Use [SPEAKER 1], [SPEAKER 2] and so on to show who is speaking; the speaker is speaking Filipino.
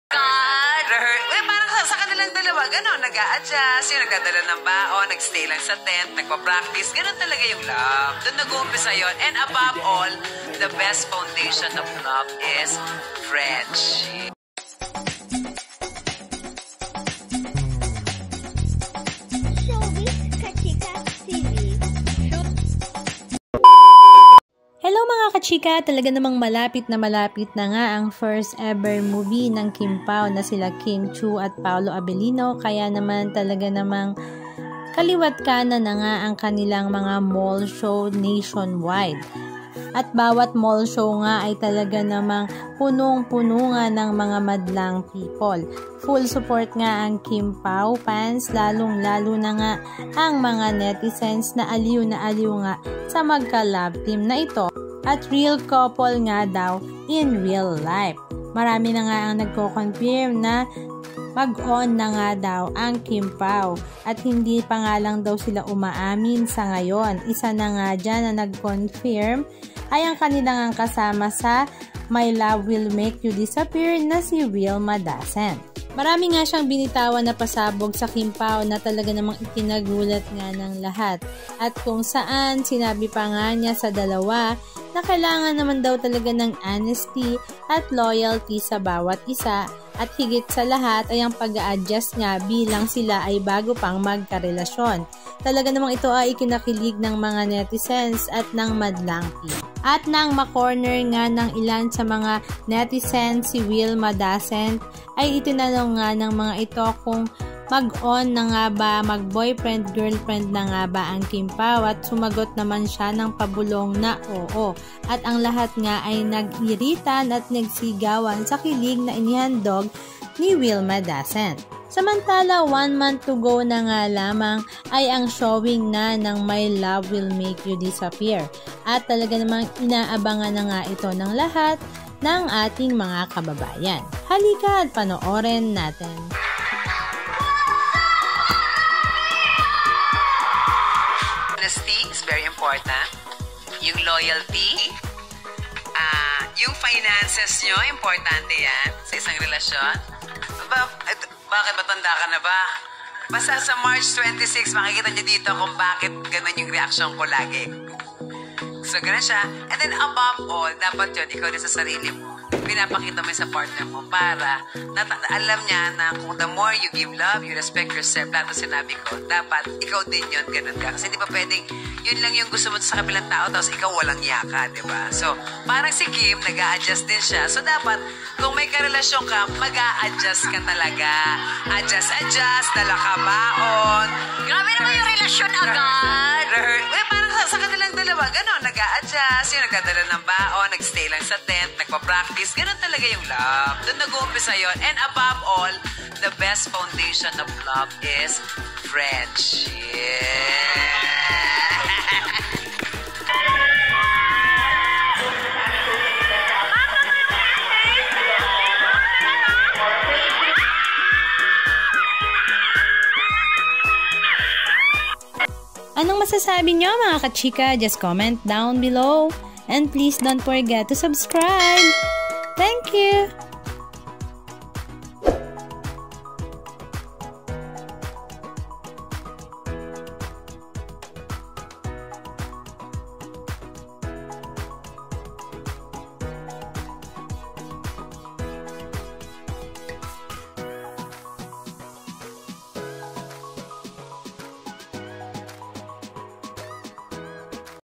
[SPEAKER 1] God! Parang sa kanilang dalawa, gano'n, nag-a-adjust, yung nagdadala ng baon, nag-stay lang sa tent, nagpa-practice, gano'n talaga yung love. Doon nag-uumpisa yun. And above all, the best foundation of love is friendship.
[SPEAKER 2] Hello mga kachika, talaga namang malapit na nga ang first ever movie ng Kim Pao na sila Kim Chiu at Paolo Abilino, kaya naman talaga namang kaliwat kanan na nga ang kanilang mga mall show nationwide. At bawat mall show nga ay talaga namang punong-puno nga ng mga madlang people. Full support nga ang Kim Pao fans, lalong-lalo na nga ang mga netizens na aliw nga sa magka-love team na ito. At real couple nga daw in real life. Marami na nga ang nagko-confirm na mag-on na nga daw ang Kim Pao at hindi pa nga lang daw sila umaamin sa ngayon. Isa na nga dyan na nag-confirm ay ang kanilang kasama sa My Love Will Make You Disappear na si Wilma Dacent. Marami nga siyang binitawan na pasabog sa Kim Pao na talaga namang ikinagulat nga ng lahat. At kung saan sinabi pa nga niya sa dalawa na kailangan naman daw talaga ng honesty at loyalty sa bawat isa at higit sa lahat ay ang pag-a-adjust nga bilang sila ay bago pang magkarelasyon. Talaga namang ito ay ikinakilig ng mga netizens at ng madlang team. At nang makorner nga ng ilan sa mga netizens si Wilma Dacent ay itinanong nga ng mga ito kung mag-on na nga ba, mag-boyfriend, girlfriend na nga ba ang Kim Pao at sumagot naman siya ng pabulong na oo. At ang lahat nga ay nag-iritan at nagsigawan sa kilig na inihandog ni Wilma Dacent. Samantala, 1 month to go na nga lamang ay ang showing na ng My Love Will Make You Disappear. At talaga namang inaabangan na nga ito ng lahat ng ating mga kababayan. Halika at panoorin natin.
[SPEAKER 1] Honesty is very important. Yung loyalty, yung finances nyo, importante yan sa isang relasyon. Bakit matanda ka na ba? Basta sa March 26, makikita nyo dito kung bakit ganun yung reaction ko lagi. So, ganun siya. And then, above all, dapat yun, ikaw din sa sarili mo. Pinapakita mo sa partner mo para alam niya na kung the more you give love, you respect yourself, lahat ng sinabi ko, dapat ikaw din yun, ganun ka. Kasi di ba pwedeng, yun lang yung gusto mo sa kabilang tao, tapos ikaw walang yaka, di ba? So, parang si Kim, nag-a-adjust din siya. So, dapat, kung may karelasyon ka, mag-a-adjust ka talaga. Adjust, dala ka baon.
[SPEAKER 3] Grabe naman yung relasyon agad.
[SPEAKER 1] Parang sa kanilang dalawa, gano'n, nag-a-adjust, yung nagdadala ng baon, nag-stay lang sa tent, nagpa-practice, gano'n talaga yung love. Doon nag-uumpisa yun. And above all, the best foundation of love is friendship.
[SPEAKER 2] Anong masasabi nyo mga kachika? Just comment down below. And please don't forget to subscribe. Thank you!